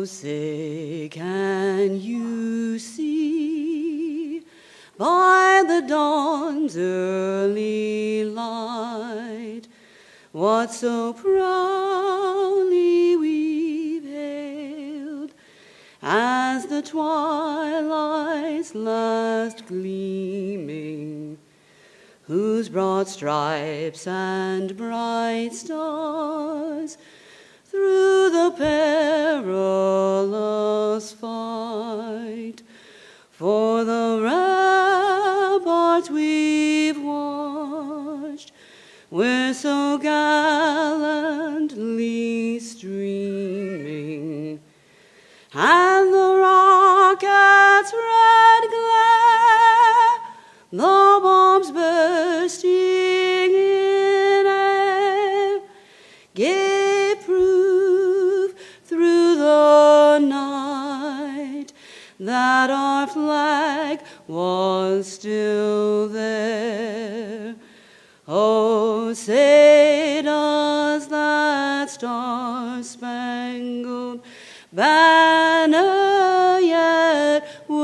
Oh, say, can you see by the dawn's early light what so proudly we've hailed as the twilight's last gleaming, whose broad stripes and bright stars through the perilous fight for the ramparts we've watched, we're so gallantly streaming, and the rocket's red glare, the bombs bursting in air, gave proof through the night that our flag was still there. Oh, say does that star-spangled banner yet wave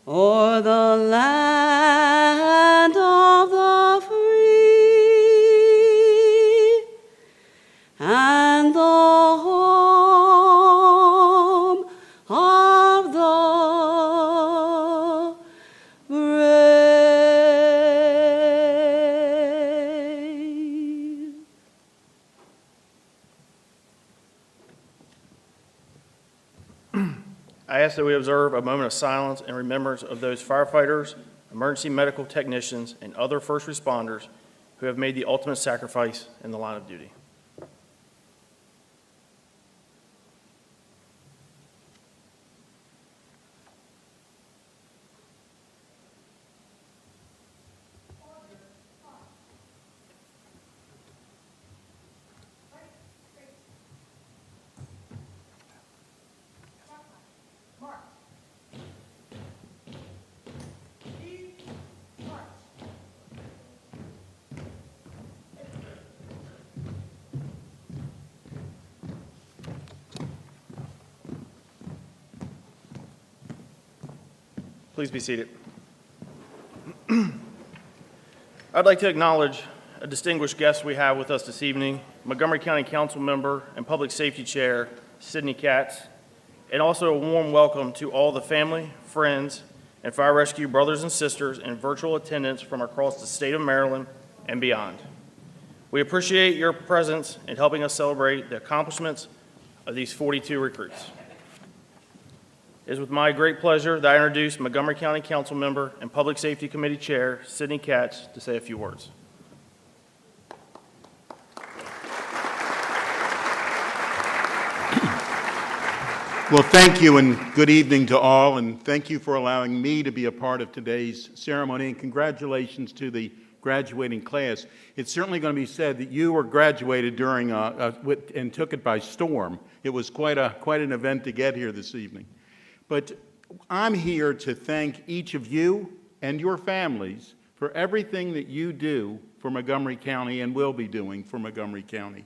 o'er the land of the free and the home of the brave. I ask that we observe a moment of silence in remembrance of those firefighters, emergency medical technicians, and other first responders who have made the ultimate sacrifice in the line of duty. Please be seated. I'd like to acknowledge a distinguished guest we have with us this evening, Montgomery County Council Member and Public Safety Chair, Sidney Katz, and also a warm welcome to all the family, friends, and fire rescue brothers and sisters in virtual attendance from across the state of Maryland and beyond. We appreciate your presence in helping us celebrate the accomplishments of these 42 recruits. It is with my great pleasure that I introduce Montgomery County Council Member and Public Safety Committee Chair, Sidney Katz, to say a few words. Well, thank you and good evening to all, and thank you for allowing me to be a part of today's ceremony, and congratulations to the graduating class. It's certainly going to be said that you were graduated during and took it by storm. It was quite an event to get here this evening. But I'm here to thank each of you and your families for everything that you do for Montgomery County and will be doing for Montgomery County.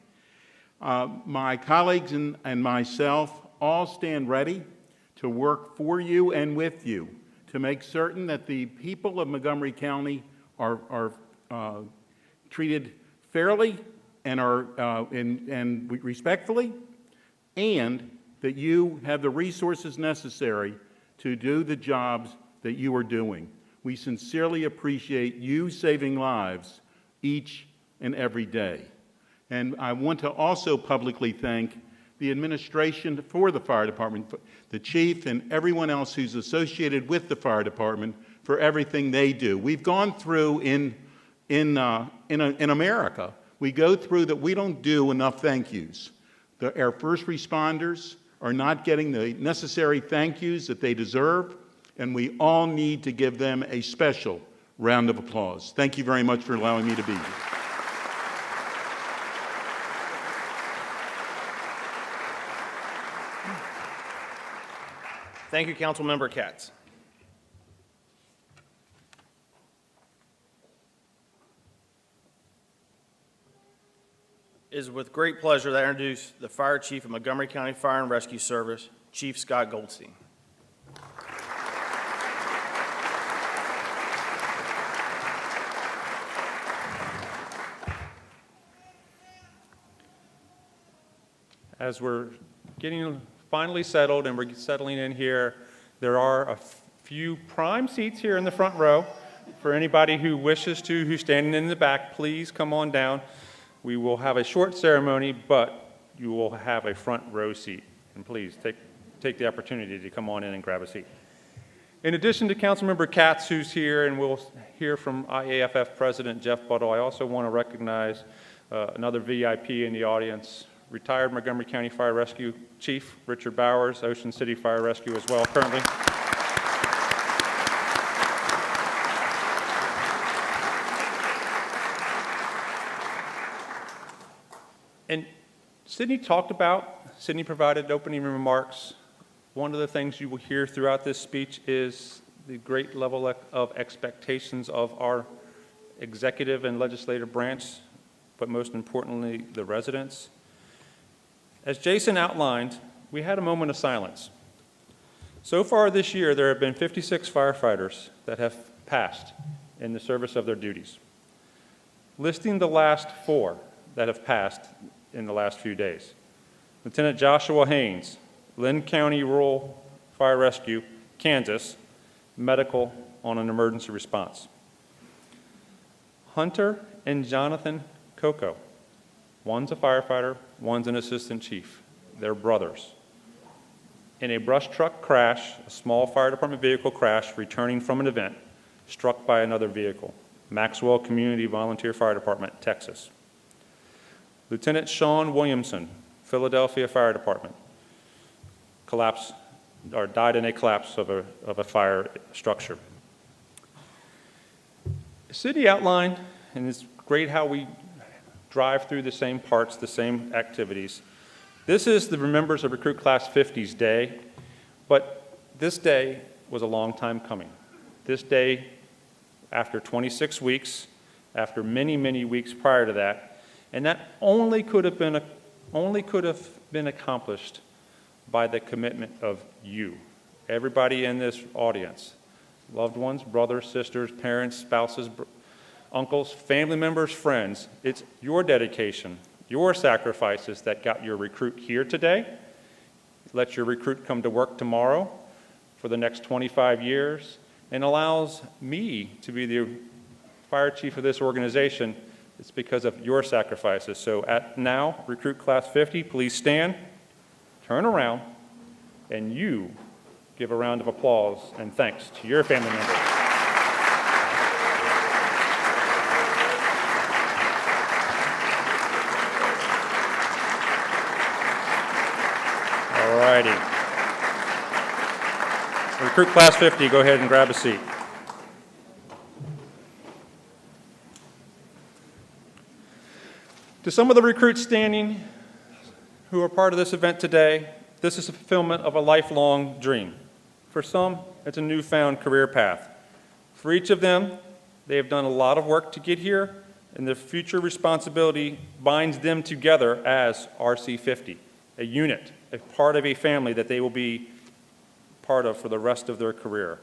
My colleagues and myself all stand ready to work for you and with you to make certain that the people of Montgomery County are treated fairly and and respectfully, and that you have the resources necessary to do the jobs that you are doing. We sincerely appreciate you saving lives each and every day. And I want to also publicly thank the administration for the fire department, the chief, and everyone else who's associated with the fire department for everything they do. We've gone through in America, we go through that we don't do enough thank yous. Our first responders are not getting the necessary thank yous that they deserve, and we all need to give them a special round of applause. Thank you very much for allowing me to be here. Thank you, Councilmember Katz. It is with great pleasure that I introduce the Fire Chief of Montgomery County Fire and Rescue Service, Chief Scott Goldstein. As we're getting finally settled and we're settling in here, there are a few prime seats here in the front row. For anybody who wishes to, who's standing in the back, please come on down. We will have a short ceremony, but you will have a front row seat. And please take the opportunity to come on in and grab a seat. In addition to Councilmember Katz, who's here, and we'll hear from IAFF President Jeff Buttle, I also want to recognize another VIP in the audience, retired Montgomery County Fire Rescue Chief Richard Bowers, Ocean City Fire Rescue as well currently. And Sydney provided opening remarks. One of the things you will hear throughout this speech is the great level of expectations of our executive and legislative branch, but most importantly, the residents. As Jason outlined, we had a moment of silence. So far this year, there have been 56 firefighters that have passed in the service of their duties. Listing the last 4 that have passed in the last few days: Lieutenant Joshua Haynes, Lynn County Rural Fire Rescue, Kansas, medical on an emergency response. Hunter and Jonathan Coco, one's a firefighter, one's an assistant chief. They're brothers. In a brush truck crash, a small fire department vehicle crash returning from an event, struck by another vehicle. Maxwell Community Volunteer Fire Department, Texas. Lieutenant Sean Williamson, Philadelphia Fire Department, died in a collapse of a fire structure. The city outlined, and it's great how we drive through the same parts, the same activities. This is the Remembers of Recruit Class 50's day, but this day was a long time coming. This day, after 26 weeks, after many, many weeks prior to that, and that only could have been accomplished by the commitment of you, everybody in this audience, loved ones, brothers, sisters, parents, spouses, uncles, family members, friends. It's your dedication, your sacrifices that got your recruit here today. Let your recruit come to work tomorrow for the next 25 years and allows me to be the fire chief of this organization. It's because of your sacrifices. So now, Recruit Class 50, please stand, turn around, and you give a round of applause and thanks to your family members. All righty. Recruit Class 50, go ahead and grab a seat. To some of the recruits standing who are part of this event today, this is a fulfillment of a lifelong dream. For some, it's a newfound career path. For each of them, they have done a lot of work to get here, and their future responsibility binds them together as RC50, a unit, a part of a family that they will be part of for the rest of their career.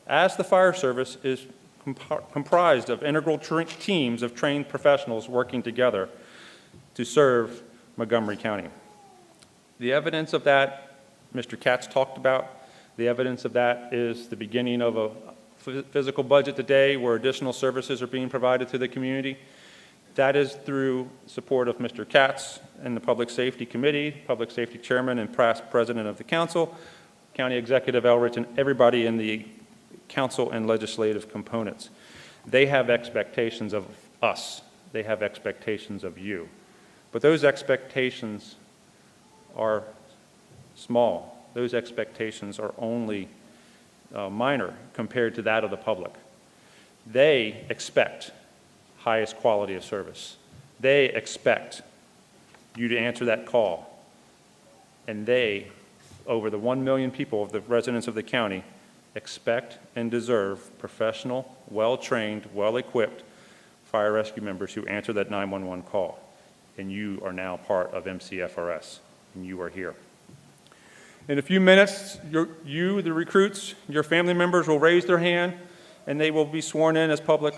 As the fire service is comprised of integral teams of trained professionals working together to serve Montgomery County. The evidence of that, Mr. Katz talked about. The evidence of that is the beginning of a physical budget today where additional services are being provided to the community. That is through support of Mr. Katz and the Public Safety Committee, Public Safety Chairman and past President of the Council, County Executive Elrich, and everybody in the council and legislative components. They have expectations of us. They have expectations of you. But those expectations are small. Those expectations are only minor compared to that of the public. They expect highest quality of service. They expect you to answer that call. And they, over the 1 million people of the residents of the county, expect and deserve professional, well-trained, well-equipped fire rescue members who answer that 911 call. and you are now part of MCFRS, and you are here. In a few minutes, you, the recruits, your family members will raise their hand, and they will be sworn in as public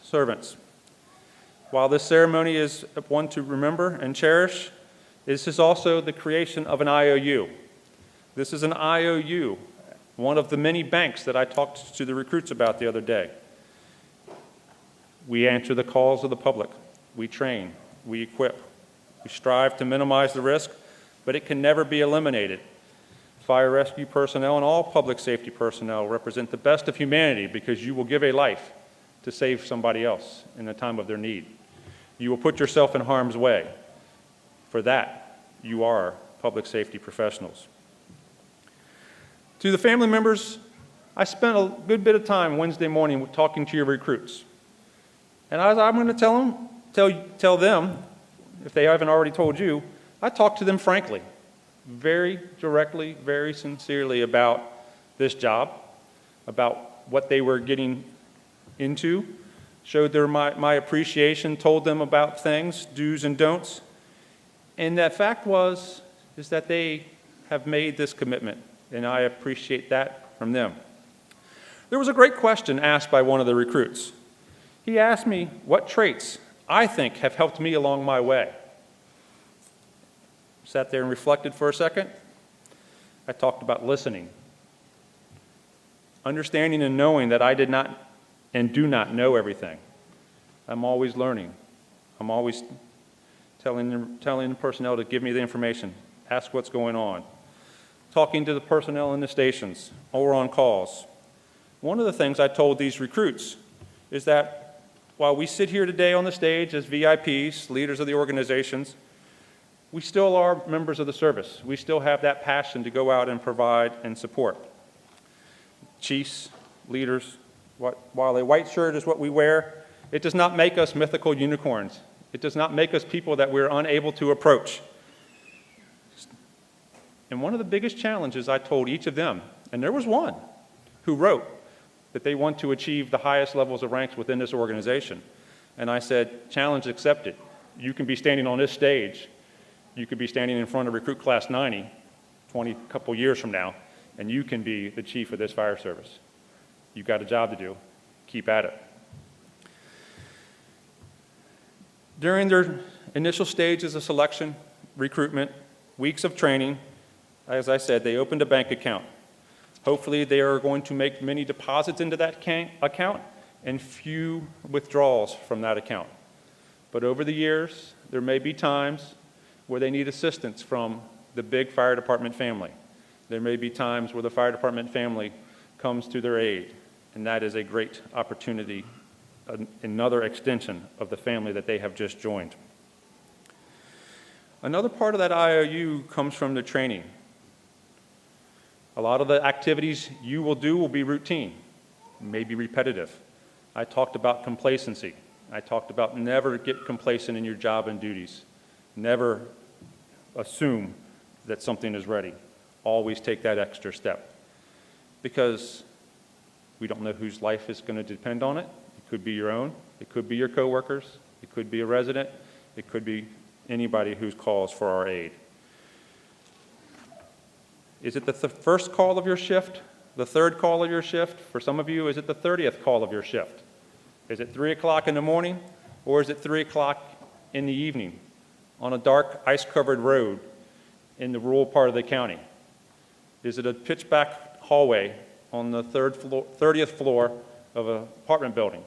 servants. While this ceremony is one to remember and cherish, this is also the creation of an IOU. This is an IOU, one of the many banks that I talked to the recruits about the other day. We answer the calls of the public. We train. We equip. We strive to minimize the risk, but it can never be eliminated. Fire rescue personnel and all public safety personnel represent the best of humanity because you will give a life to save somebody else in the time of their need. You will put yourself in harm's way. For that, you are public safety professionals. To the family members, I spent a good bit of time Wednesday morning talking to your recruits. And as I'm going to tell them, if they haven't already told you, I talked to them frankly, very directly, very sincerely about this job, about what they were getting into, showed them my appreciation, told them about things, do's and don'ts. And that fact is that they have made this commitment, and I appreciate that from them. There was a great question asked by one of the recruits. He asked me what traits I think have helped me along my way. Sat there and reflected for a second. I talked about listening, understanding and knowing that I did not and do not know everything. I'm always learning. I'm always telling the personnel to give me the information, ask what's going on. Talking to the personnel in the stations or on calls. One of the things I told these recruits is that while we sit here today on the stage as VIPs, leaders of the organizations, we still are members of the service. We still have that passion to go out and provide and support. Chiefs, leaders, while a white shirt is what we wear, it does not make us mythical unicorns. It does not make us people that we're unable to approach. And one of the biggest challenges I told each of them, and there was one who wrote that they want to achieve the highest levels of ranks within this organization. And I said, challenge accepted. You can be standing on this stage. You could be standing in front of Recruit Class 90, couple years from now, and you can be the chief of this fire service. You've got a job to do. Keep at it. During their initial stages of selection, recruitment, weeks of training, as I said, they opened a bank account. Hopefully they are going to make many deposits into that account and few withdrawals from that account. But over the years, there may be times where they need assistance from the big fire department family. There may be times where the fire department family comes to their aid, and that is a great opportunity, another extension of the family that they have just joined. Another part of that IOU comes from the training. A lot of the activities you will do will be routine, maybe repetitive. I talked about complacency. I talked about never get complacent in your job and duties. Never assume that something is ready. Always take that extra step. Because we don't know whose life is going to depend on it. It could be your own. It could be your coworkers. It could be a resident. It could be anybody who calls for our aid. Is it the first call of your shift? The third call of your shift? For some of you, is it the 30th call of your shift? Is it 3 o'clock in the morning, or is it 3 o'clock in the evening on a dark, ice-covered road in the rural part of the county? Is it a pitch-black hallway on the 30th floor of an apartment building?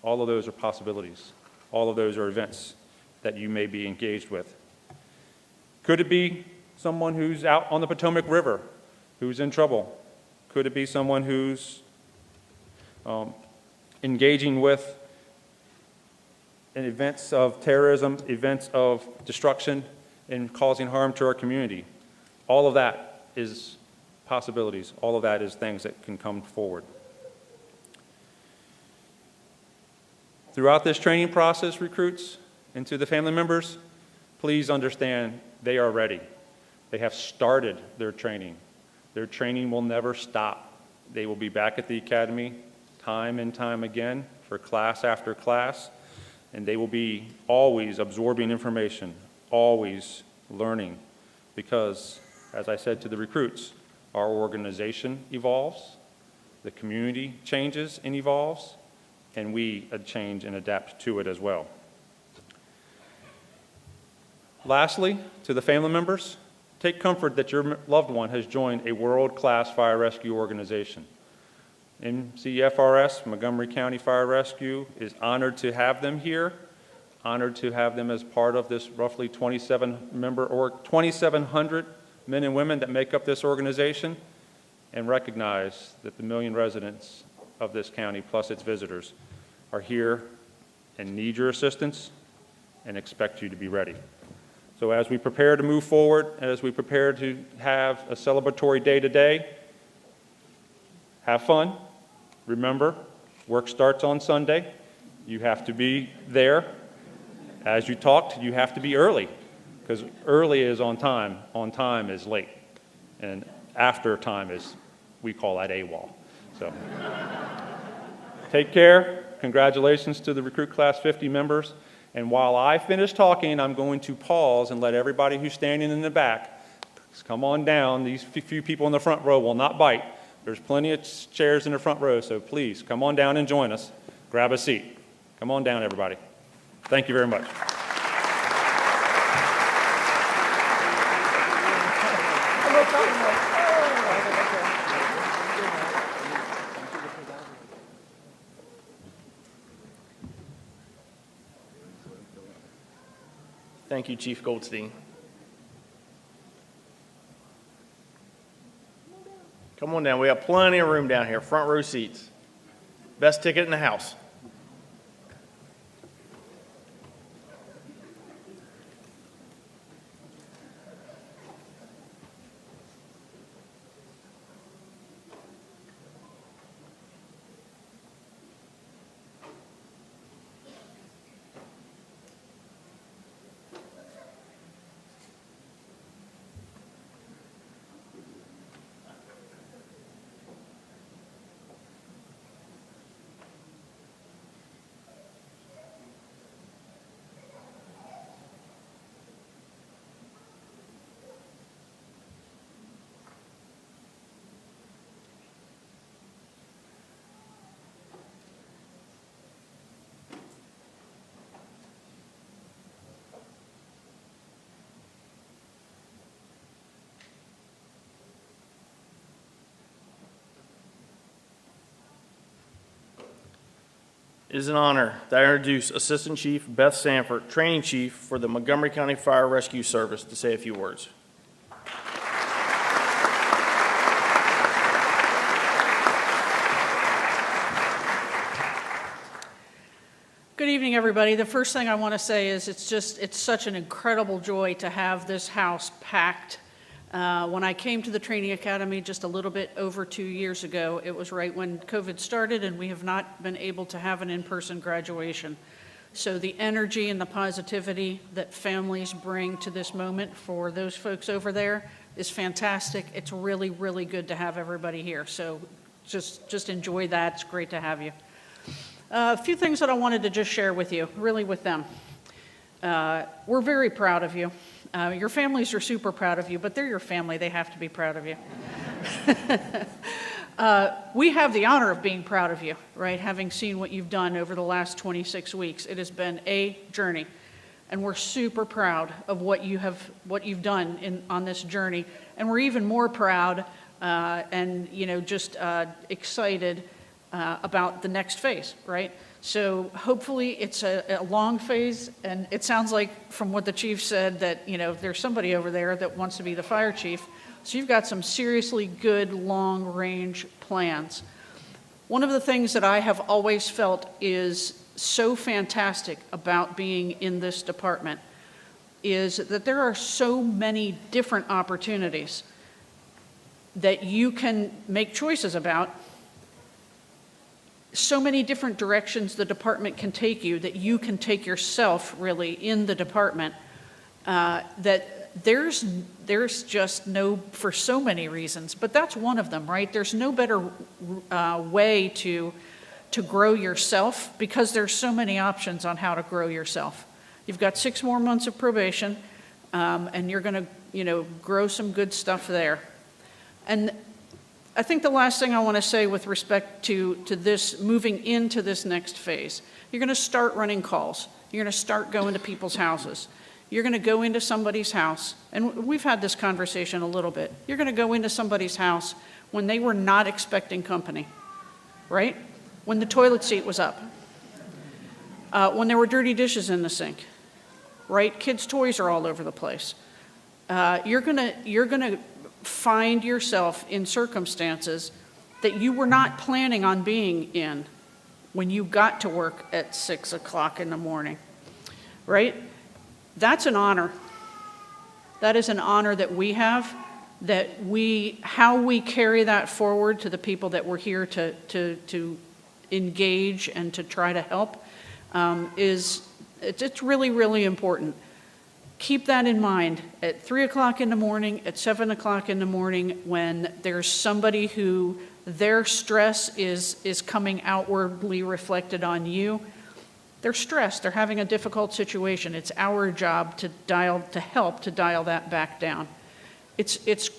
All of those are possibilities. All of those are events that you may be engaged with. Could it be someone who's out on the Potomac River, who's in trouble? Could it be someone who's engaging with events of terrorism, events of destruction, and causing harm to our community? All of that is possibilities. All of that is things that can come forward. Throughout this training process, recruits, and to the family members, please understand they are ready. They have started their training. Their training will never stop. They will be back at the academy time and time again for class after class. and they will be always absorbing information, always learning, because, as I said to the recruits, our organization evolves, the community changes and evolves, and we change and adapt to it as well. Lastly, to the family members, take comfort that your loved one has joined a world-class fire rescue organization. MCFRS, Montgomery County Fire Rescue, is honored to have them here, honored to have them as part of this roughly 2,700 men and women that make up this organization, and recognize that the million residents of this county, plus its visitors, are here and need your assistance and expect you to be ready. So as we prepare to move forward, as we prepare to have a celebratory day today, have fun. Remember, work starts on Sunday. You have to be there. As you talked, you have to be early, because early is on time is late, and after time is, we call that AWOL. So take care. Congratulations to the Recruit Class 50 members. And while I finish talking, I'm going to pause and let everybody who's standing in the back come on down. These few people in the front row will not bite. There's plenty of chairs in the front row, so please come on down and join us. Grab a seat. Come on down, everybody. Thank you very much. Thank you, Chief Goldstein. Come on down. We have plenty of room down here, front row seats. Best ticket in the house. It is an honor that I introduce Assistant Chief Beth Sanford, Training Chief for the Montgomery County Fire Rescue Service, to say a few words. Good evening, everybody. The first thing I want to say is it's such an incredible joy to have this house packed. When I came to the training academy just a little bit over 2 years ago, it was right when COVID started, and we have not been able to have an in-person graduation. So the energy and the positivity that families bring to this moment for those folks over there is fantastic. It's really, really good to have everybody here. So just enjoy that. It's great to have you. A few things that I wanted to just share with you, really with them. We're very proud of you. Your families are super proud of you, but they're your family. They have to be proud of you. We have the honor of being proud of you, right? Having seen what you've done over the last 26 weeks. It has been a journey, and we're super proud of what you've done on this journey. And we're even more proud and just excited about the next phase, right? So hopefully it's a long phase, and it sounds like from what the chief said that, there's somebody over there that wants to be the fire chief. So you've got some seriously good long-range plans. One of the things that I have always felt is so fantastic about being in this department is that there are so many different opportunities that you can make choices about. So many different directions the department can take you, that you can take yourself really in the department, that there's just no, for so many reasons, but that's one of them, right? There's no better way to to grow yourself, because there's so many options on how to grow yourself. You've got 6 more months of probation, and you're going to, grow some good stuff there. And I think the last thing I want to say with respect to this, moving into this next phase, you're going to start running calls. You're going to start going to people's houses. You're going to go into somebody's house, and we've had this conversation a little bit. You're going to go into somebody's house when they were not expecting company, right? When the toilet seat was up, when there were dirty dishes in the sink, right? Kids' toys are all over the place. You're gonna find yourself in circumstances that you were not planning on being in when you got to work at 6 o'clock in the morning, right? That's an honor. That is an honor that we have, how we carry that forward to the people that we're here to engage and to try to help, it's really, really important. Keep that in mind at 3 o'clock in the morning, at 7 o'clock in the morning, when there's somebody who their stress is coming outwardly reflected on you. They're stressed, they're having a difficult situation. It's our job to help dial that back down. It's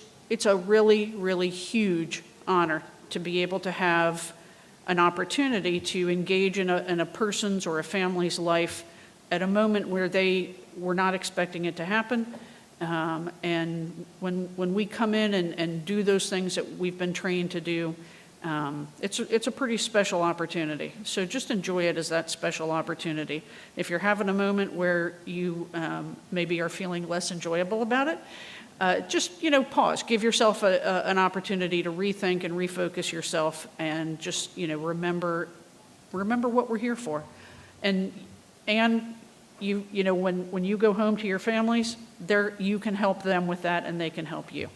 a really, really huge honor to be able to have an opportunity to engage in a person's or a family's life at a moment where they were not expecting it to happen. And when we come in and do those things that we've been trained to do, it's a pretty special opportunity. So just enjoy it as that special opportunity. If you're having a moment where you maybe are feeling less enjoyable about it, just pause. Give yourself an opportunity to rethink and refocus yourself, and just remember what we're here for. And when you go home to your families, you can help them with that, and they can help you.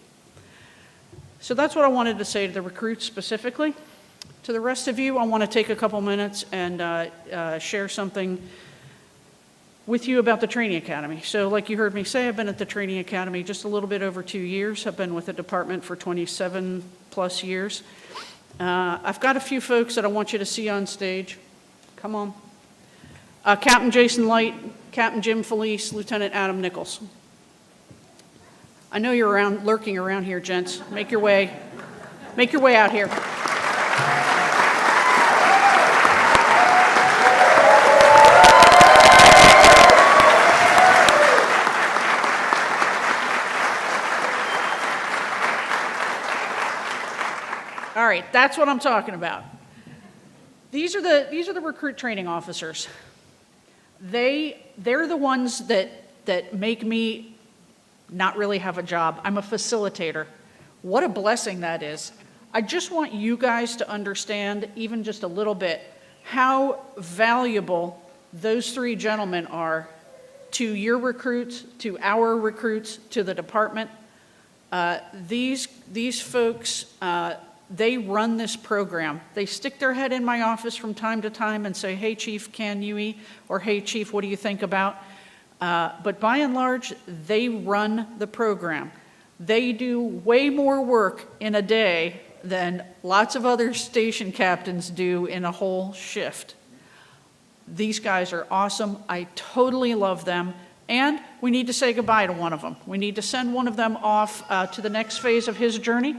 So that's what I wanted to say to the recruits specifically. To the rest of you, I want to take a couple minutes and share something with you about the Training Academy. So like you heard me say, I've been at the Training Academy just a little bit over 2 years. I've been with the department for 27 plus years. I've got a few folks that I want you to see on stage. Come on. Captain Jason Light, Captain Jim Felice, Lieutenant Adam Nichols. I know you're lurking around here, gents. Make your way out here. All right, that's what I'm talking about. These are the recruit training officers. They're the ones that make me not really have a job. I'm a facilitator. What a blessing that is. I just want you guys to understand, even just a little bit, how valuable those 3 gentlemen are to your recruits, to our recruits, to the department. These folks, they run this program. They stick their head in my office from time to time and say, "Hey, Chief, can you eat?" Or, "Hey, Chief, what do you think about?" But by and large, they run the program. They do way more work in a day than lots of other station captains do in a whole shift. These guys are awesome. I totally love them. And we need to say goodbye to one of them. We need to send one of them off to the next phase of his journey.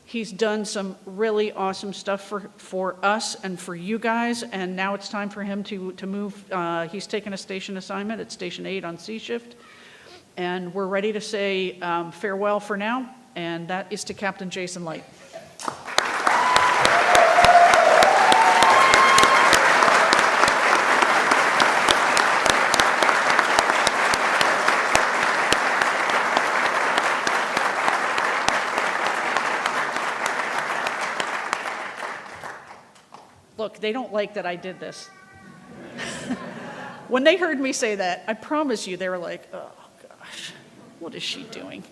He's done some really awesome stuff for us and for you guys, and now it's time for him to move. He's taken a station assignment at Station 8 on C shift, and we're ready to say farewell for now, and that is to Captain Jason Light. Look, they don't like that I did this. When they heard me say that, I promise you, they were like, "Oh gosh, what is she doing?"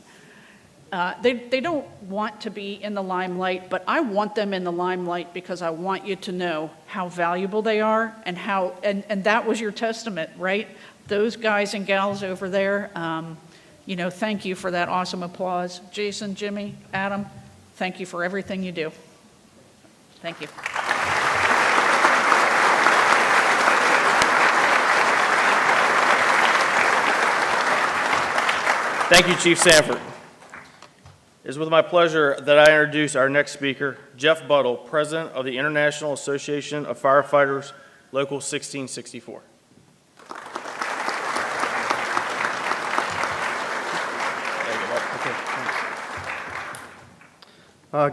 They don't want to be in the limelight, but I want them in the limelight because I want you to know how valuable they are, and and that was your testament, right? Those guys and gals over there, thank you for that awesome applause. Jason, Jimmy, Adam, thank you for everything you do. Thank you. Thank you, Chief Sanford. It is with my pleasure that I introduce our next speaker, Jeff Buttle, President of the International Association of Firefighters, Local 1664.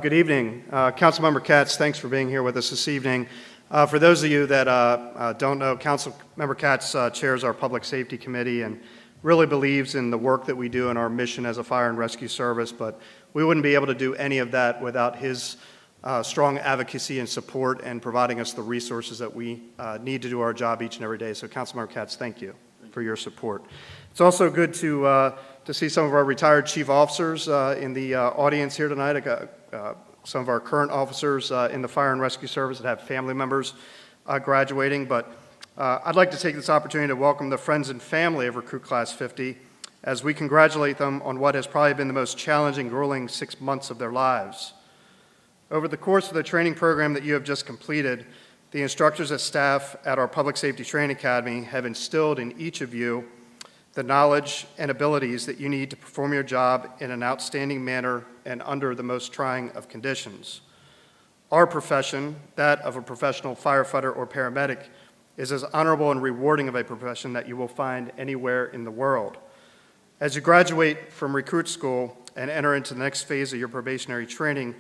Good evening. Councilmember Katz, thanks for being here with us this evening. For those of you that don't know, Councilmember Katz chairs our Public Safety Committee and really believes in the work that we do and our mission as a fire and rescue service, but we wouldn't be able to do any of that without his strong advocacy and support and providing us the resources that we need to do our job each and every day. So Councilmember Katz, thank you for your support. It's also good to see some of our retired chief officers in the audience here tonight. I got some of our current officers in the Fire and Rescue Service that have family members graduating, but I'd like to take this opportunity to welcome the friends and family of Recruit Class 50 as we congratulate them on what has probably been the most challenging, grueling 6 months of their lives. Over the course of the training program that you have just completed, the instructors and staff at our Public Safety Training Academy have instilled in each of you the knowledge and abilities that you need to perform your job in an outstanding manner and under the most trying of conditions. Our profession, that of a professional firefighter or paramedic, is as honorable and rewarding of a profession that you will find anywhere in the world. As you graduate from recruit school and enter into the next phase of your probationary training,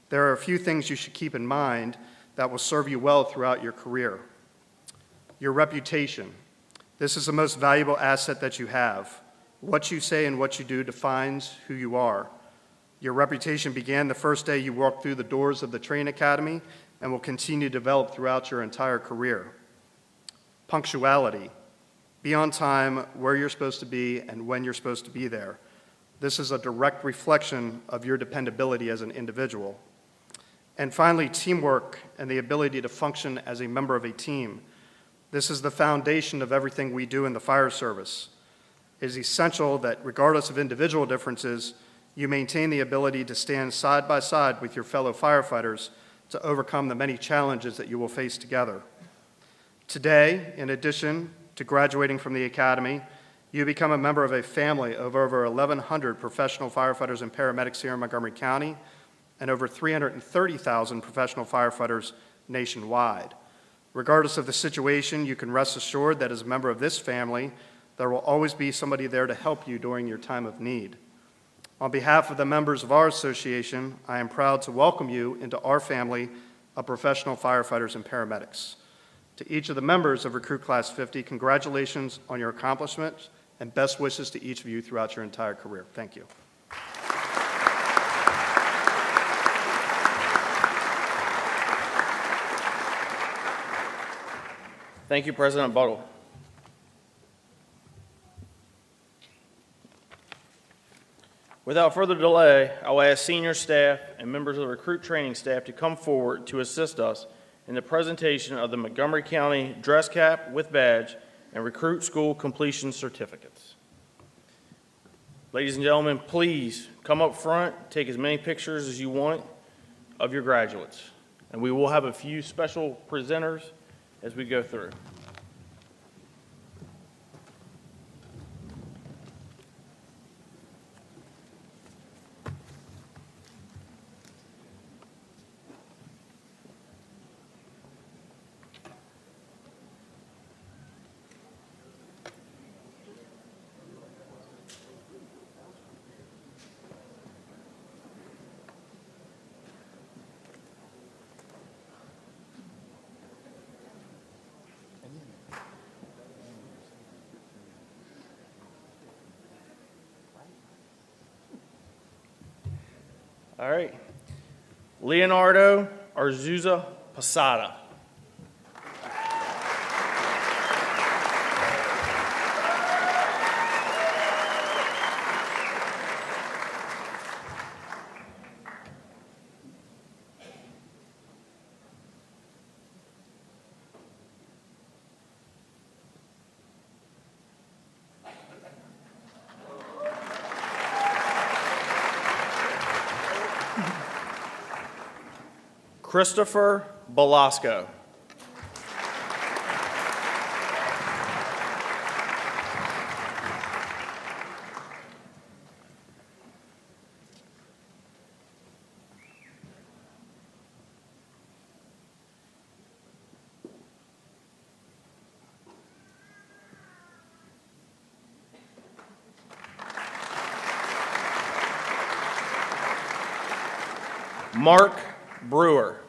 there are a few things you should keep in mind that will serve you well throughout your career. Your reputation. This is the most valuable asset that you have. What you say and what you do defines who you are. Your reputation began the first day you walked through the doors of the training academy and will continue to develop throughout your entire career. Punctuality. Be on time where you're supposed to be and when you're supposed to be there. This is a direct reflection of your dependability as an individual. And finally, teamwork and the ability to function as a member of a team. This is the foundation of everything we do in the fire service. It is essential that regardless of individual differences, you maintain the ability to stand side by side with your fellow firefighters to overcome the many challenges that you will face together. Today, in addition to graduating from the academy, you become a member of a family of over 1,100 professional firefighters and paramedics here in Montgomery County and over 330,000 professional firefighters nationwide. Regardless of the situation, you can rest assured that as a member of this family, there will always be somebody there to help you during your time of need. On behalf of the members of our association, I am proud to welcome you into our family of professional firefighters and paramedics. To each of the members of Recruit Class 50, congratulations on your accomplishments and best wishes to each of you throughout your entire career. Thank you. Thank you, President Buttle. Without further delay, I will ask senior staff and members of the recruit training staff to come forward to assist us in the presentation of the Montgomery County Dress Cap with Badge and Recruit School Completion Certificates. Ladies and gentlemen, please come up front, take as many pictures as you want of your graduates. And we will have a few special presenters as we go through. All right. Leonardo Arzuza Posada. Christopher Belasco. Mark Brewer.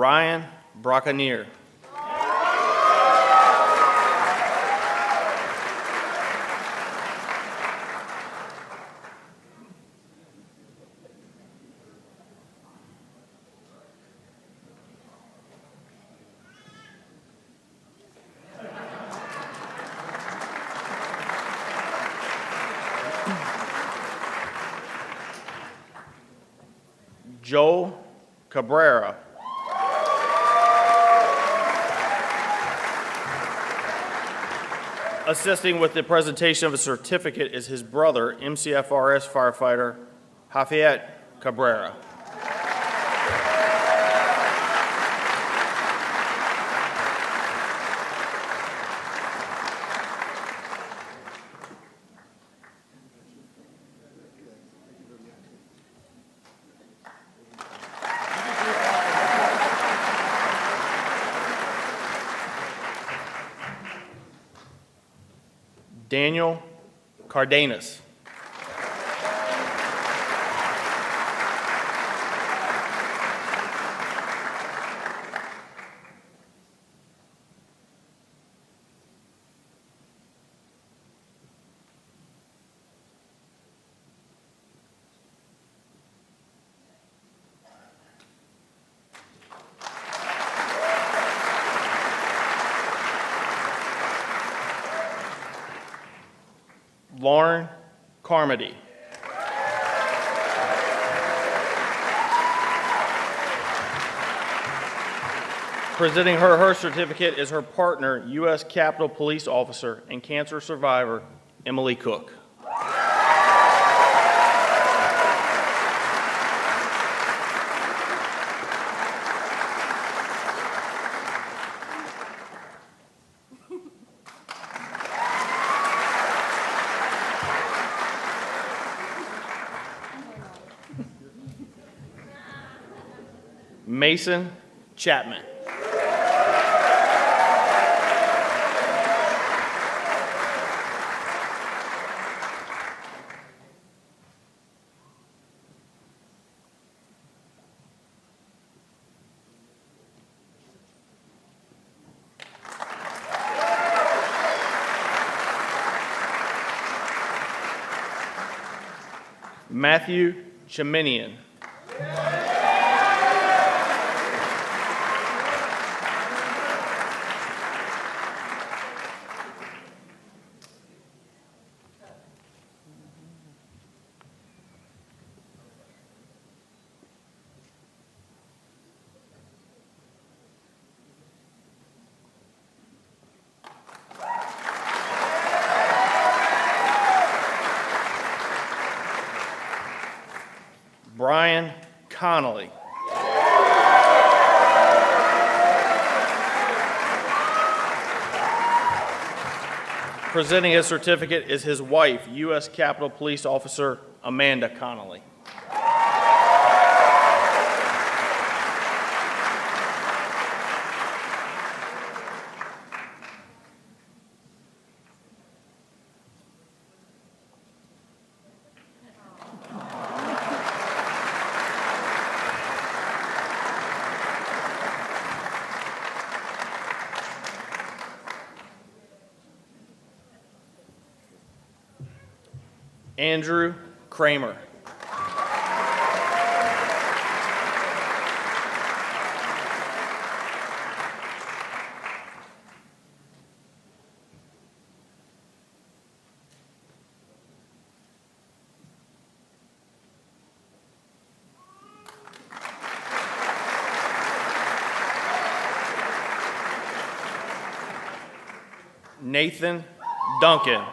Ryan Braconier. Joel Cabrera. Assisting with the presentation of a certificate is his brother, MCFRS firefighter Jafet Cabrera. Daniel Cardenas. Lauren Carmody. Presenting her certificate is her partner, U.S. Capitol Police Officer and cancer survivor, Emily Cook. Mason Chapman. Matthew Chiminian. Brian Connolly. Presenting his certificate is his wife, U.S. Capitol Police Officer Amanda Connolly. Andrew Kramer. Nathan Duncan.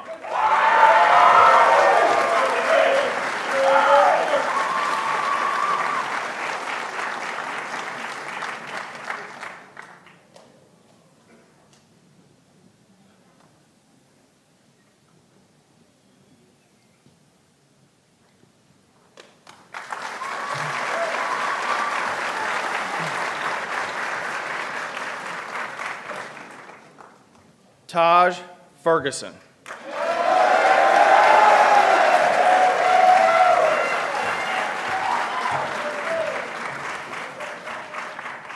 Taj Ferguson.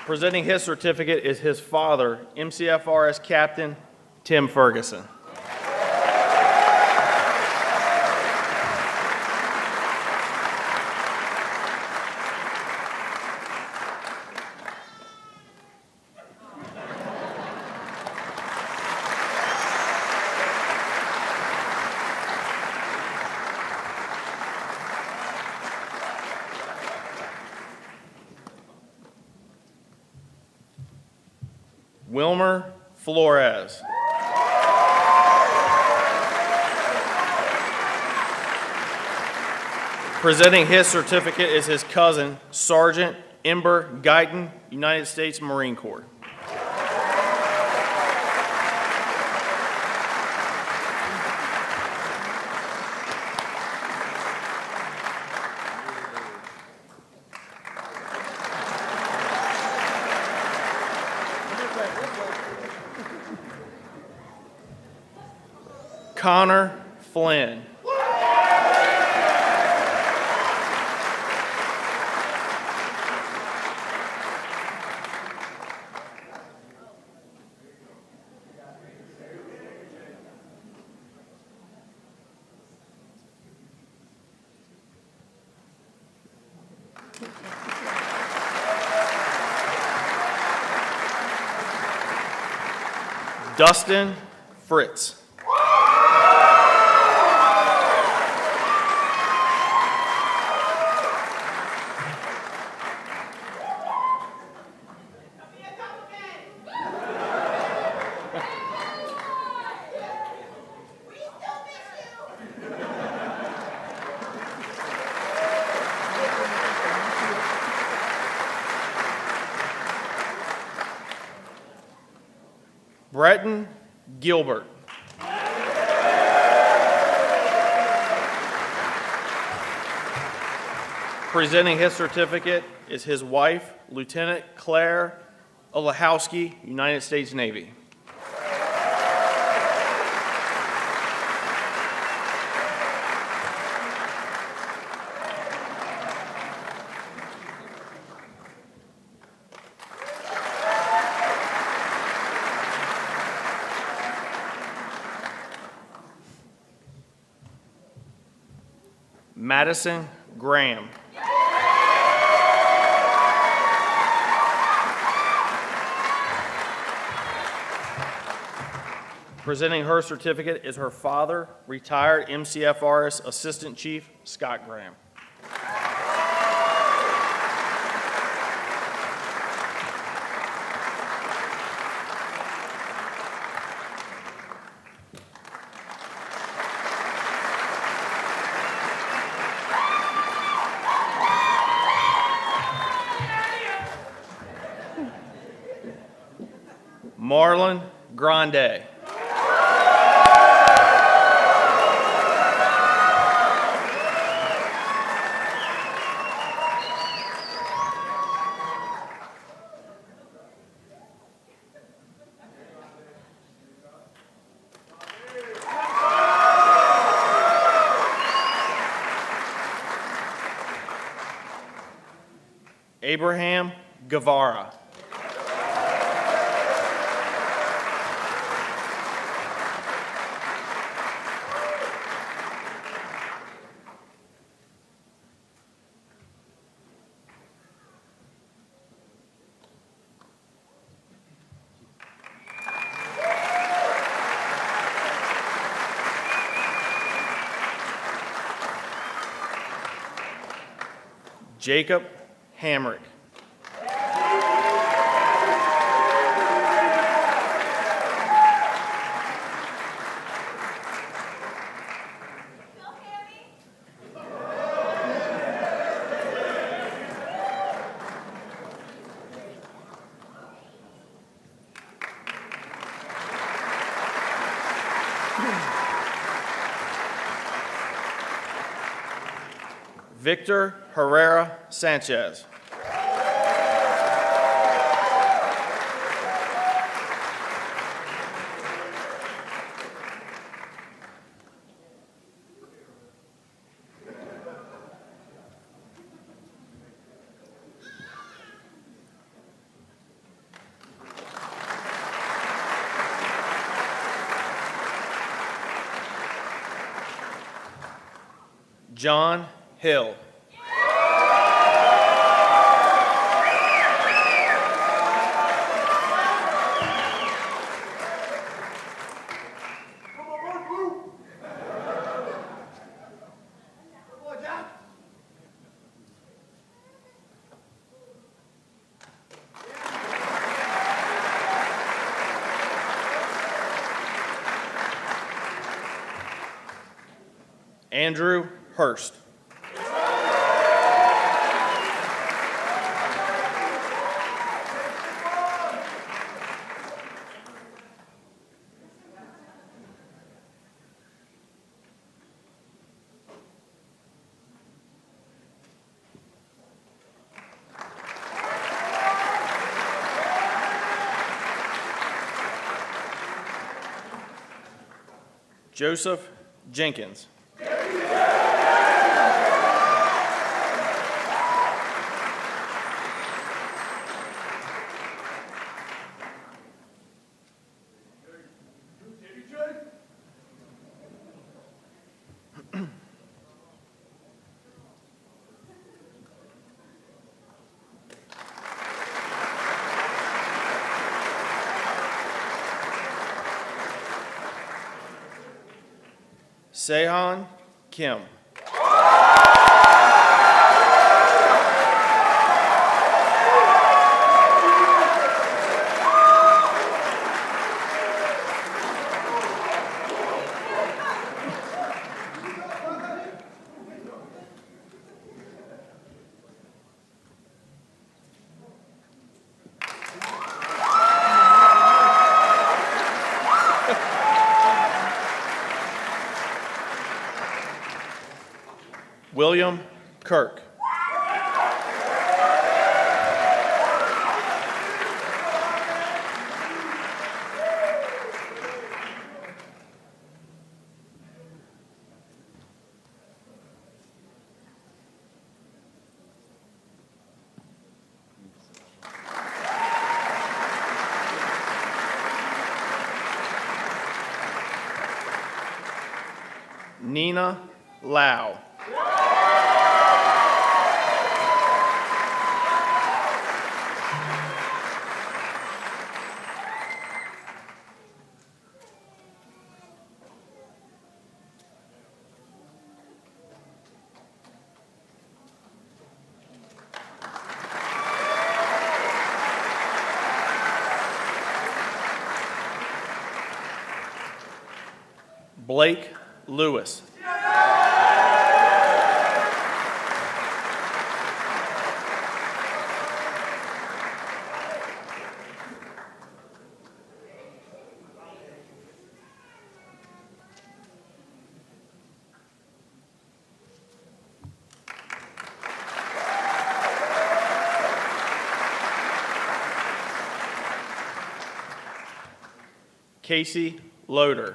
Presenting his certificate is his father, MCFRS Captain Tim Ferguson. Wilmer Flores. Presenting his certificate is his cousin, Sergeant Ember Guyton, United States Marine Corps. Connor Flynn. Dustin Fritz. Breton Gilbert. Presenting his certificate is his wife, Lieutenant Claire Olachowski, United States Navy. Madison Graham. Presenting her certificate is her father, retired MCFRS Assistant Chief Scott Graham. Marlon Grande. Abraham Guevara. Jacob Hamrick. Victor Herrera Sanchez. John Hill. Andrew Hurst. Joseph Jenkins. Sehan Kim. William Kirk. Nina Lau. Blake Lewis. Casey Loader.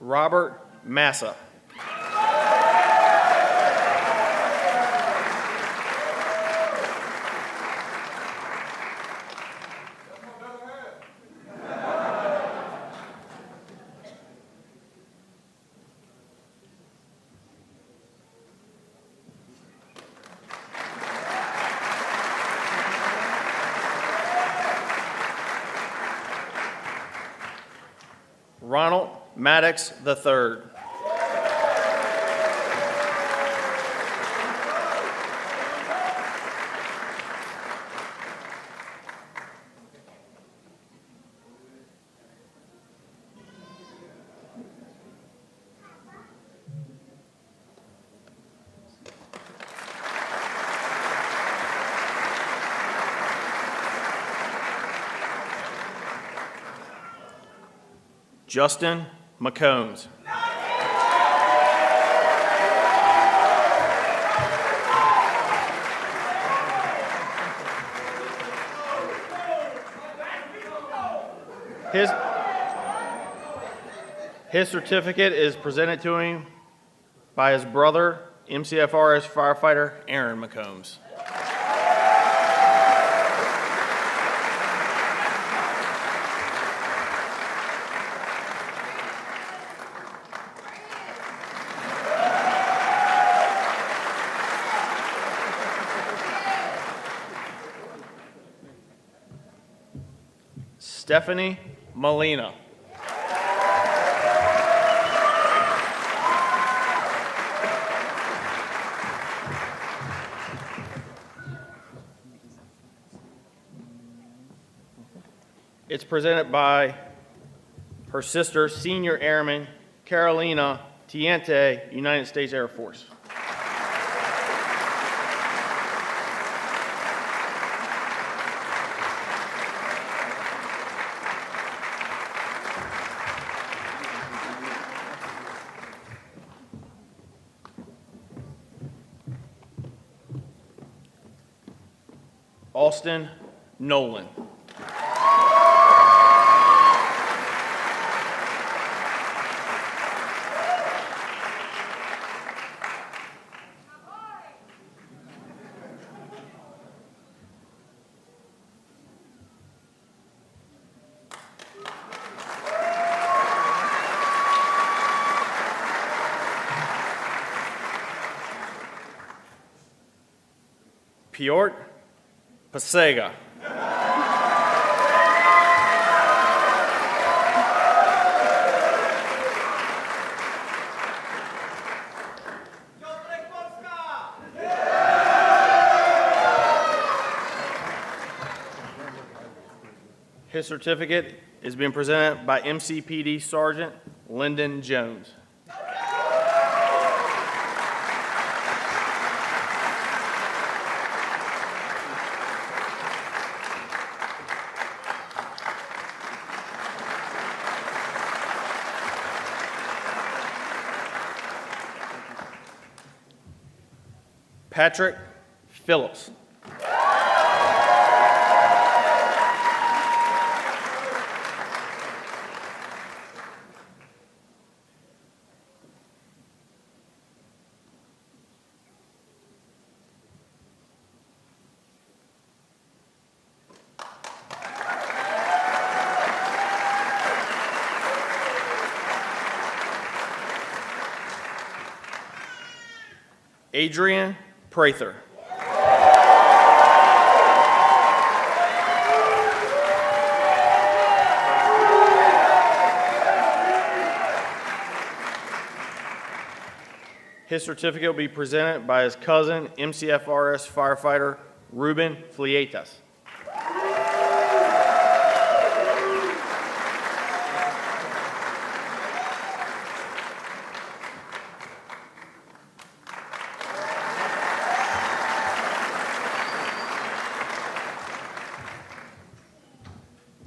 Robert Massa. Ronald Maddox III. Justin McCombs. His certificate is presented to him by his brother, MCFRS firefighter Aaron McCombs. Stephanie Molina. It's presented by her sister, Senior Airman Carolina Tiente, United States Air Force. Austin Nolan. Piotr Pasega. His certificate is being presented by MCPD Sergeant Lyndon Jones. Patrick Phillips. Adrian Prather. His certificate will be presented by his cousin, MCFRS firefighter Ruben Flietas.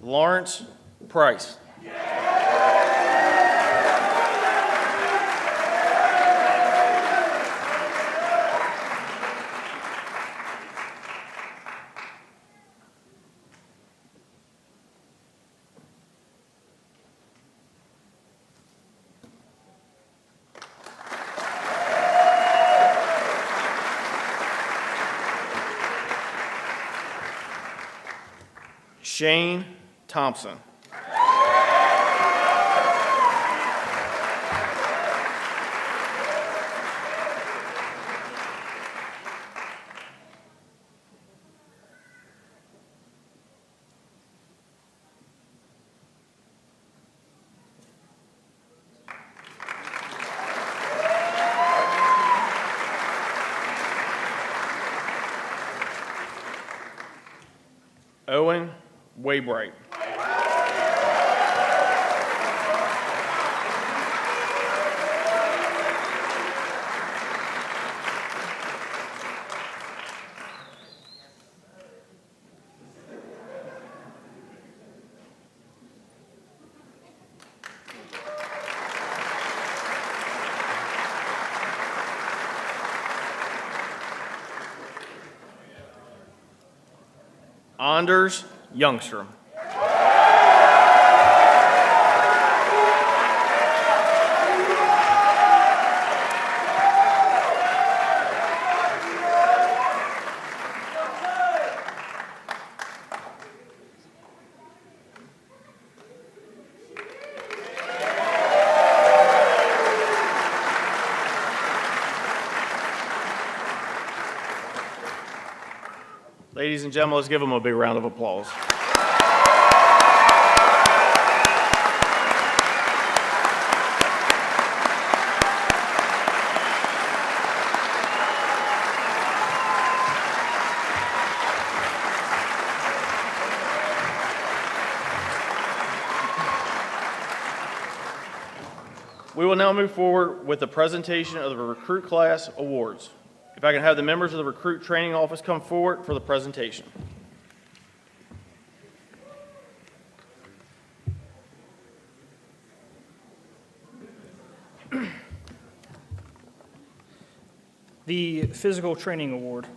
Lawrence Price. Shane Thompson. Owen Waybright. Anders Youngstrom. Ladies and gentlemen, let's give them a big round of applause. We will now move forward with the presentation of the Recruit Class Awards. If I can have the members of the Recruit Training Office come forward for the presentation. The Physical Training Award.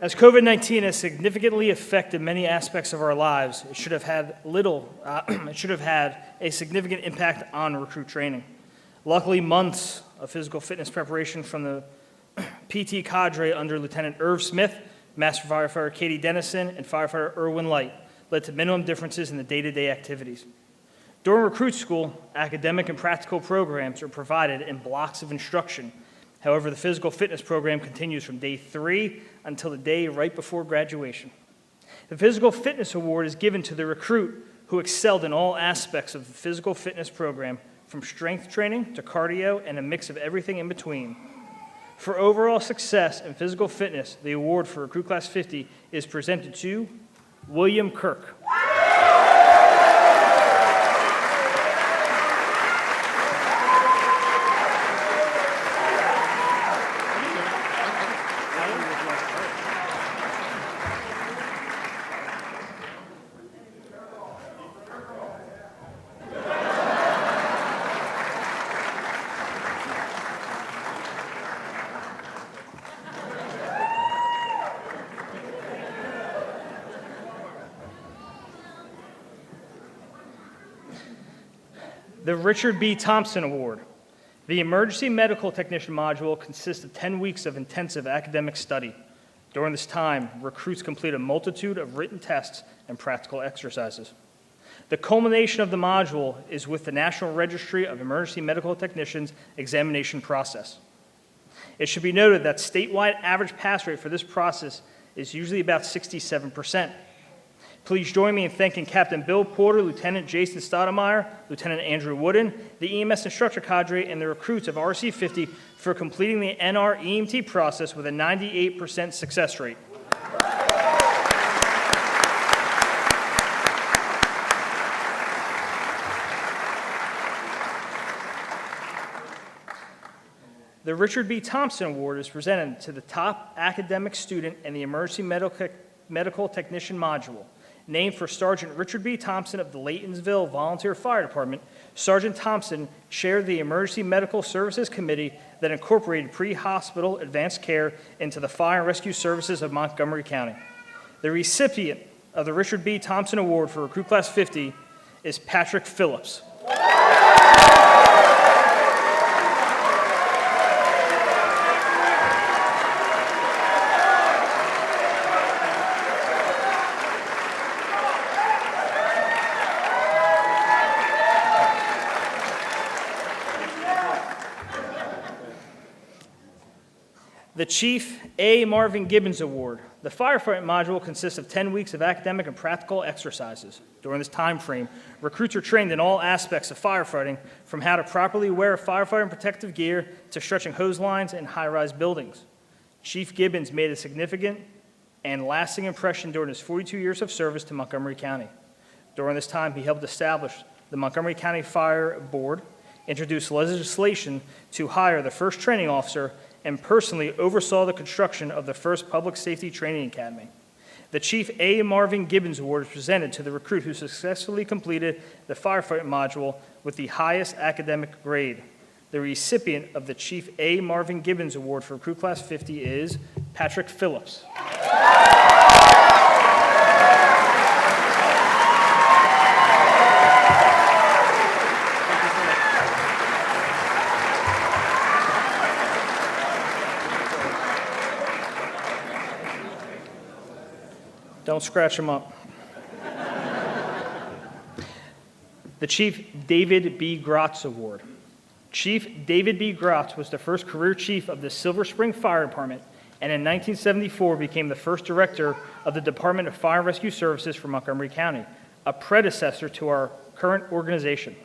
As COVID-19 has significantly affected many aspects of our lives, it should have had a significant impact on recruit training. Luckily, months of physical fitness preparation from the PT cadre under Lieutenant Irv Smith, Master Firefighter Katie Dennison, and Firefighter Irwin Light led to minimum differences in the day-to-day activities. During recruit school, academic and practical programs are provided in blocks of instruction. However, the physical fitness program continues from day 3 until the day right before graduation. The Physical Fitness Award is given to the recruit who excelled in all aspects of the physical fitness program, from strength training to cardio and a mix of everything in between. For overall success in physical fitness, the award for Recruit Class 50 is presented to William Kirk. The Richard B. Thompson Award. The Emergency Medical Technician module consists of 10 weeks of intensive academic study. During this time, recruits complete a multitude of written tests and practical exercises. The culmination of the module is with the National Registry of Emergency Medical Technicians examination process. It should be noted that statewide average pass rate for this process is usually about 67%. Please join me in thanking Captain Bill Porter, Lieutenant Jason Stoudemire, Lieutenant Andrew Wooden, the EMS instructor cadre, and the recruits of RC50 for completing the NR EMT process with a 98% success rate. The Richard B. Thompson Award is presented to the top academic student in the Emergency Medical Technician module. Named for Sergeant Richard B. Thompson of the Laytonsville Volunteer Fire Department, Sergeant Thompson chaired the Emergency Medical Services Committee that incorporated pre-hospital advanced care into the fire and rescue services of Montgomery County. The recipient of the Richard B. Thompson Award for Recruit Class 50 is Patrick Phillips. The Chief A. Marvin Gibbons Award. The firefighting module consists of 10 weeks of academic and practical exercises. During this time frame, recruits are trained in all aspects of firefighting, from how to properly wear firefighting protective gear to stretching hose lines in high-rise buildings. Chief Gibbons made a significant and lasting impression during his 42 years of service to Montgomery County. During this time, he helped establish the Montgomery County Fire Board, introduced legislation to hire the first training officer, and personally oversaw the construction of the first public safety training academy. The Chief A. Marvin Gibbons Award is presented to the recruit who successfully completed the firefighting module with the highest academic grade. The recipient of the Chief A. Marvin Gibbons Award for Recruit Class 50 is Patrick Phillips. Don't scratch them up. The Chief David B. Grotz Award. Chief David B. Grotz was the first career chief of the Silver Spring Fire Department and in 1974 became the first director of the Department of Fire and Rescue Services for Montgomery County, a predecessor to our current organization.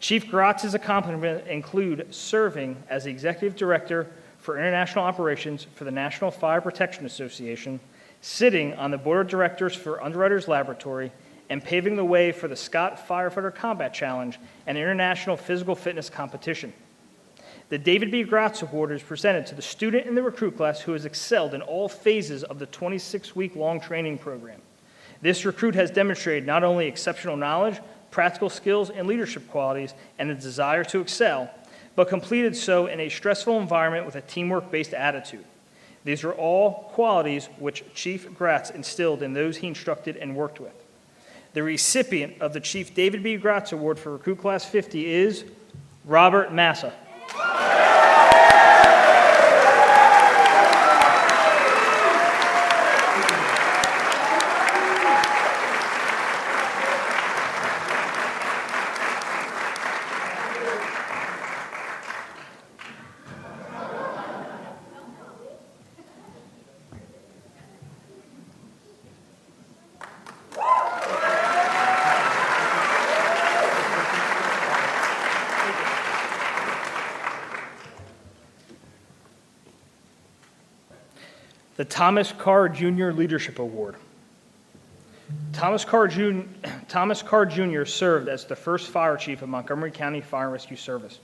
Chief Gratz's accomplishments include serving as the Executive Director for International Operations for the National Fire Protection Association, sitting on the Board of Directors for Underwriters Laboratory, and paving the way for the Scott Firefighter Combat Challenge, an international physical fitness competition. The David B. Gratz Award is presented to the student in the recruit class who has excelled in all phases of the 26-week-long training program. This recruit has demonstrated not only exceptional knowledge, practical skills, and leadership qualities, and a desire to excel, but completed so in a stressful environment with a teamwork-based attitude. These are all qualities which Chief Gratz instilled in those he instructed and worked with. The recipient of the Chief David B. Gratz Award for Recruit Class 50 is Robert Massa. The Thomas Carr Jr. Leadership Award. Thomas Carr Jr. served as the first fire chief of Montgomery County Fire and Rescue Service.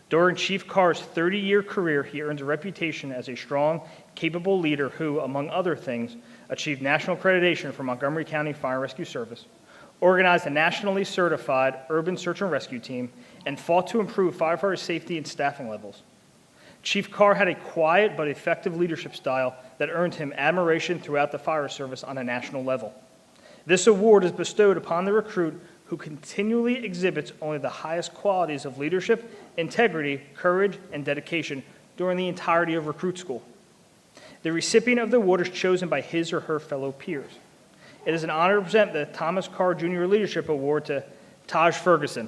During Chief Carr's 30-year career, he earned a reputation as a strong, capable leader who, among other things, achieved national accreditation for Montgomery County Fire and Rescue Service, organized a nationally certified urban search and rescue team, and fought to improve firefighter safety and staffing levels. Chief Carr had a quiet but effective leadership style that earned him admiration throughout the fire service on a national level. This award is bestowed upon the recruit who continually exhibits only the highest qualities of leadership, integrity, courage, and dedication during the entirety of recruit school. The recipient of the award is chosen by his or her fellow peers. It is an honor to present the Thomas Carr Jr. Leadership Award to Taj Ferguson.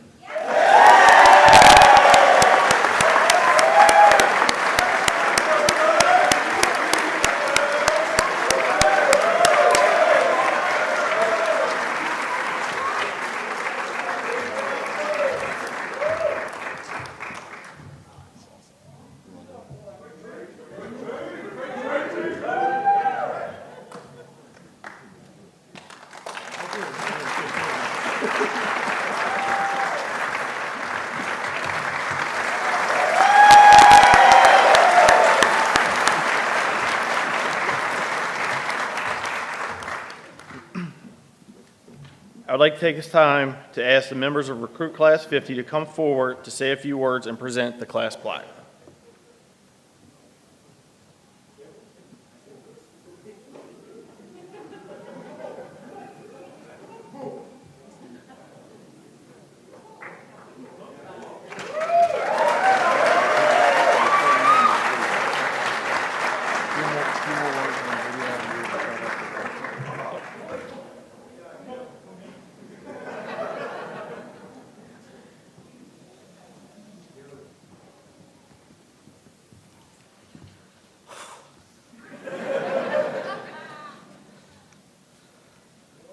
I would like to take this time to ask the members of Recruit Class 50 to come forward to say a few words and present the class plaque.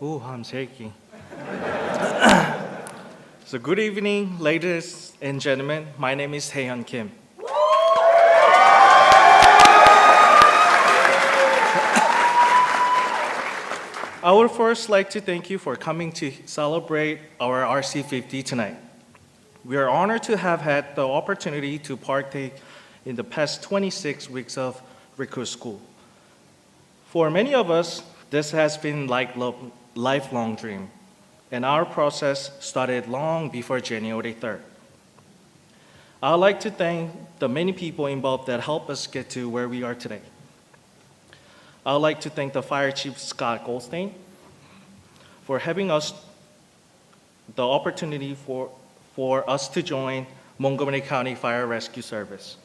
Ooh, I'm shaking. So good evening, ladies and gentlemen. My name is Haehyun Kim. I would first like to thank you for coming to celebrate our RC50 tonight. We are honored to have had the opportunity to partake in the past 26 weeks of recruit school. For many of us, this has been like lifelong dream, and our process started long before January 3rd. I'd like to thank the many people involved that helped us get to where we are today. I'd like to thank the Fire Chief Scott Goldstein for having us the opportunity for us to join Montgomery County Fire Rescue Service.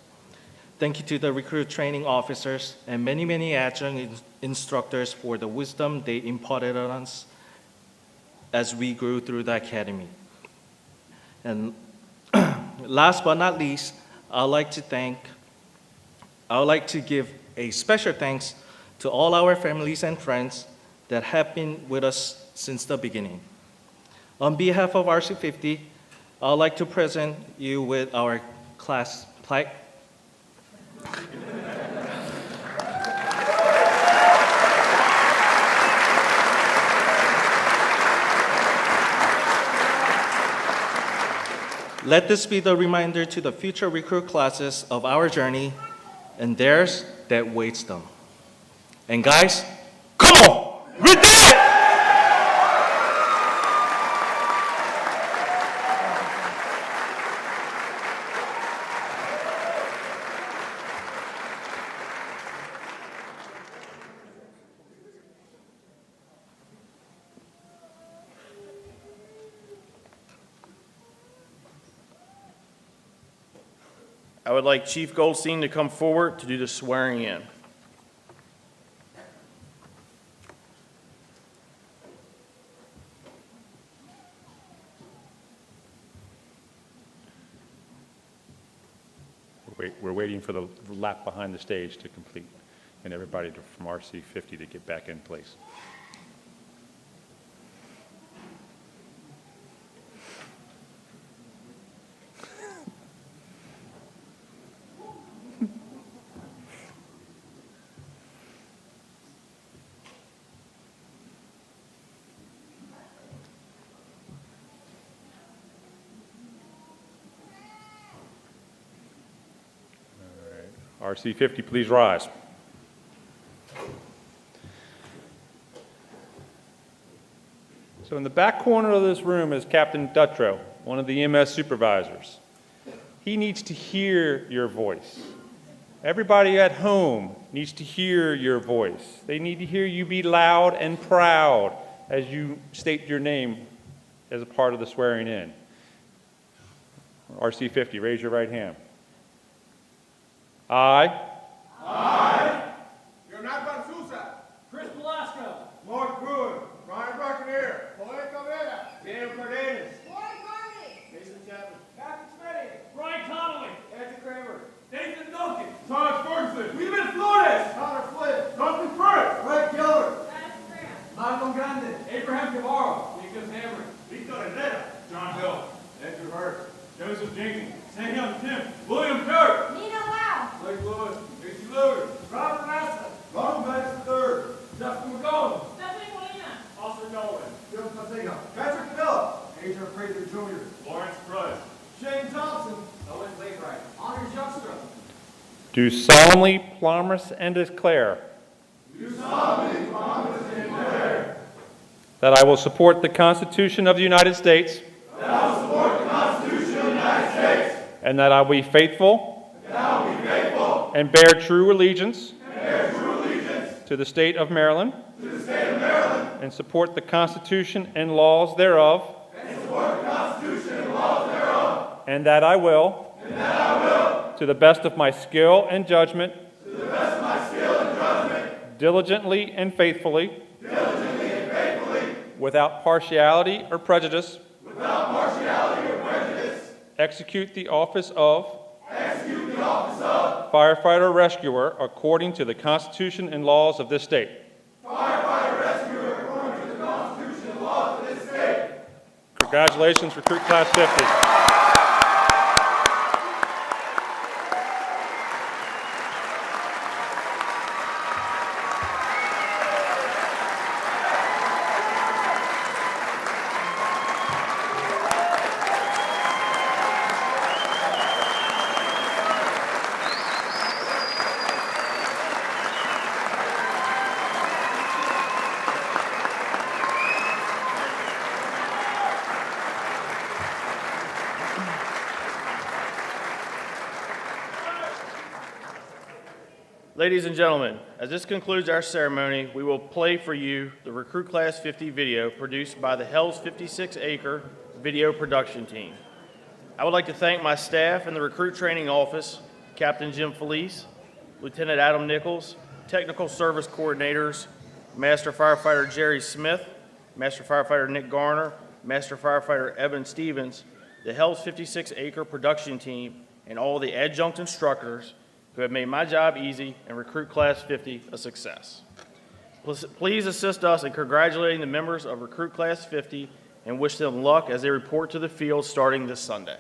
Thank you to the recruit training officers and many adjunct instructors for the wisdom they imparted on us as we grew through the academy. And last but not least, I'd like to give a special thanks to all our families and friends that have been with us since the beginning. On behalf of RC50, I'd like to present you with our class plaque. Let this be the reminder to the future recruit classes of our journey and theirs that waits them. And guys, come on! We did it! I would like Chief Goldstein to come forward to do the swearing in. We're waiting for the lap behind the stage to complete and everybody from RC50 to get back in place. RC50, please rise. So in the back corner of this room is Captain Dutrow, one of the EMS supervisors. He needs to hear your voice. Everybody at home needs to hear your voice. They need to hear you be loud and proud as you state your name as a part of the swearing in. RC50, raise your right hand. I. Leonardo Sousa. Chris Velasco. Mark Brewer. Ryan Buccaneer. Jorge Cabrera. Daniel Cardenas. Warren Carney. Mason Chapman. Patrick Smitty. Brian Connolly. Andrew Kramer. Nathan Duncan. Thomas Ferguson. Weeman Flores. Connor Flynn. Duncan Firth. Greg Giller. Malcolm Grande. Abraham Guevara. Nicholas Hammer. Victor Herrera. John Hill. Andrew Hurst. Joseph Jenkins. Sam Young Tim. William Kirk. Nina Lau. Blake Lewis. Casey Lewis. Robert Massa. Ron Banks III. Justin McCollum. Stephanie Molina. Austin Nolan. Jim Pazinga. Patrick Phillips. Adrian Fraser Jr. Lawrence Price. Shane Thompson. Owen Laybright. Honor Juxtra. Do solemnly promise and declare. Do solemnly promise and declare. That I will support the Constitution of the United States. That I will support the Constitution of the United States. And that I will be faithful. And I will be faithful. And bear true allegiance. And bear true allegiance. To the state of Maryland. To the state of Maryland. And support the Constitution and laws thereof. And support the Constitution and laws thereof. And that I will. And that I will. To the best of my skill and judgment. To the best of my skill and judgment. Diligently and faithfully. Diligently and faithfully. Without partiality or prejudice. Without partiality or prejudice. Execute the office of. Execute the office of. Firefighter Rescuer according to the Constitution and laws of this state. Firefighter Rescuer according to the Constitution and laws of this state. Congratulations, Recruit Class 50. Ladies and gentlemen, as this concludes our ceremony, we will play for you the Recruit Class 50 video produced by the Hell's 56 Acre Video Production Team. I would like to thank my staff in the Recruit Training Office, Captain Jim Felice, Lieutenant Adam Nichols, Technical Service Coordinators, Master Firefighter Jerry Smith, Master Firefighter Nick Garner, Master Firefighter Evan Stevens, the Hell's 56 Acre Production Team, and all the adjunct instructors, who have made my job easy and Recruit Class 50 a success. Please assist us in congratulating the members of Recruit Class 50 and wish them luck as they report to the field starting this Sunday.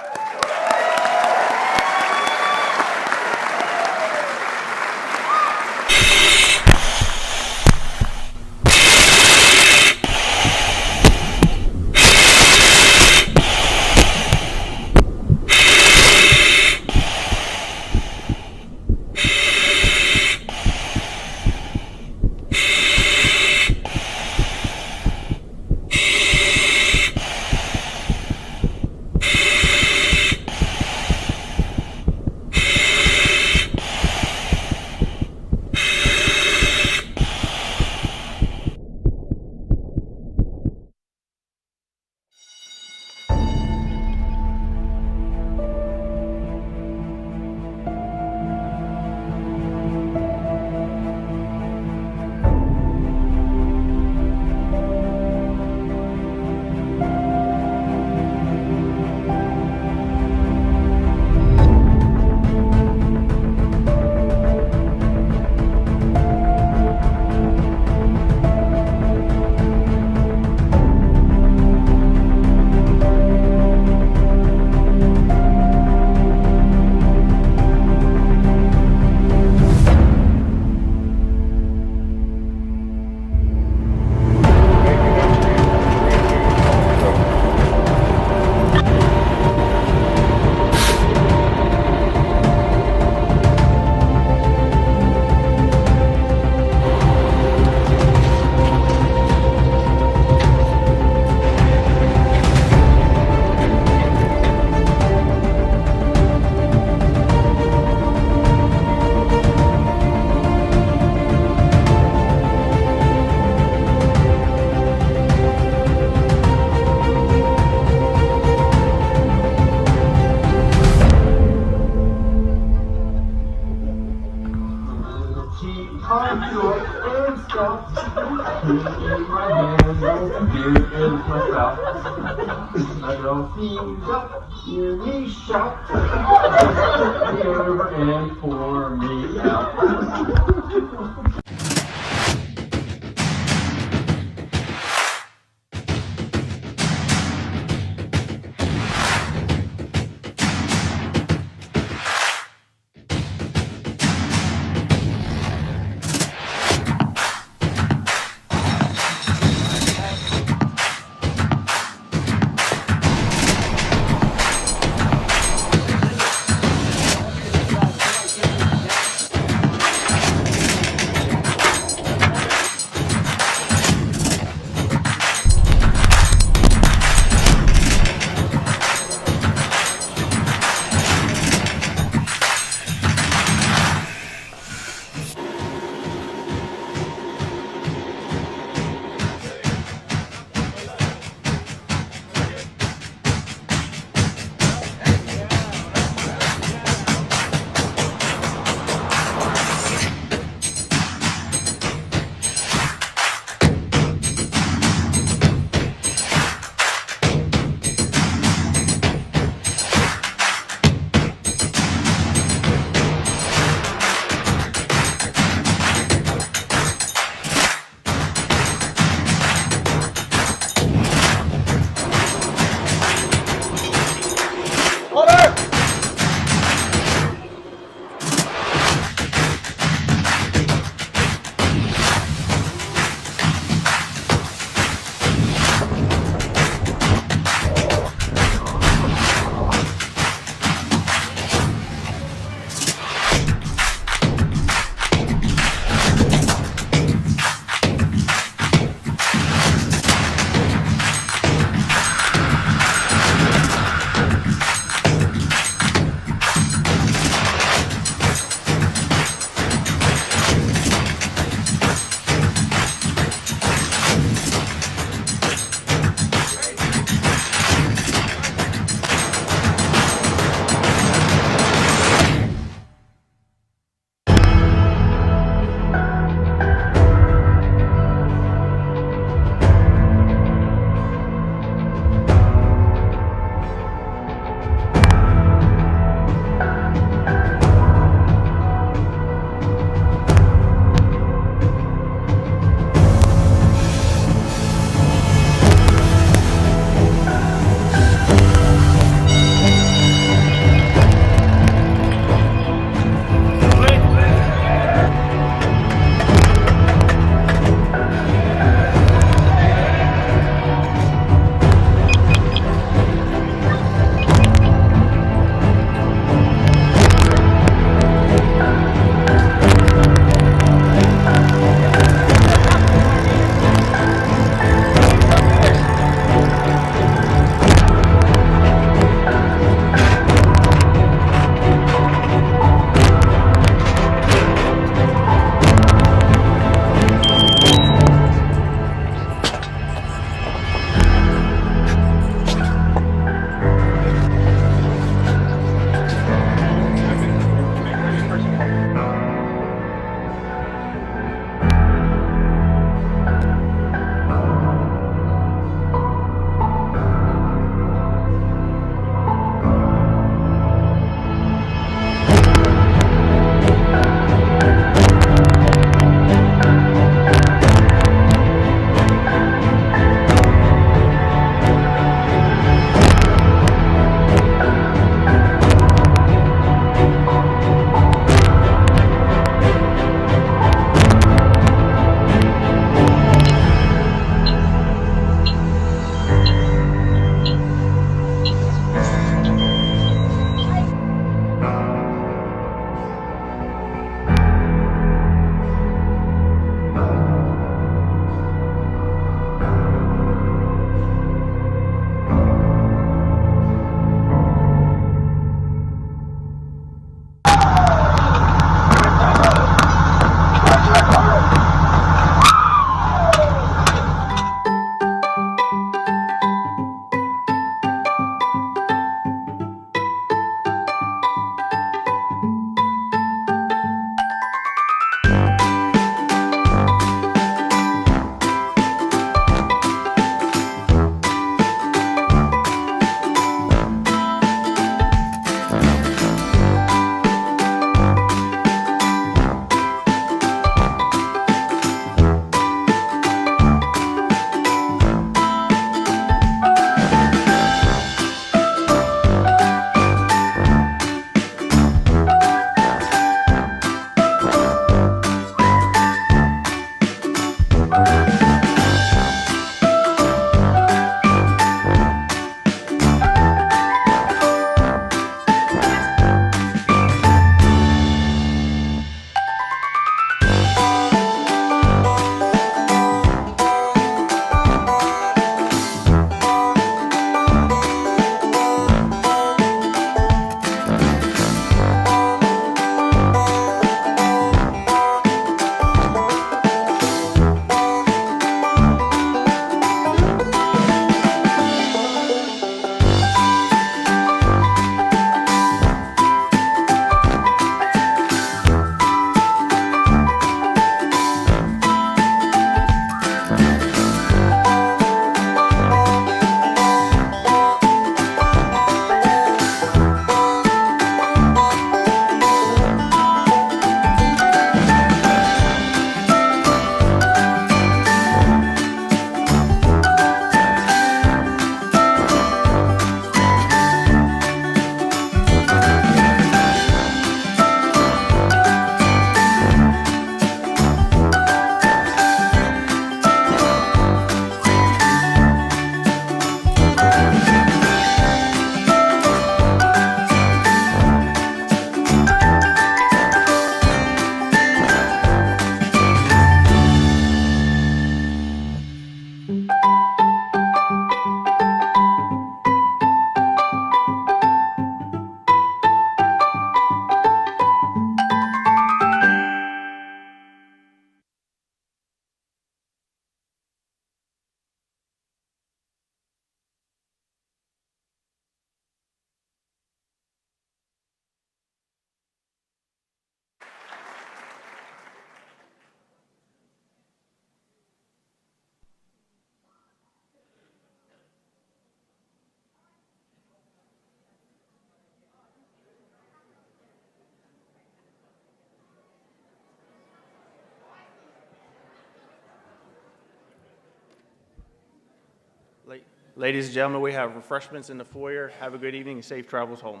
Ladies and gentlemen, we have refreshments in the foyer. Have a good evening and safe travels home.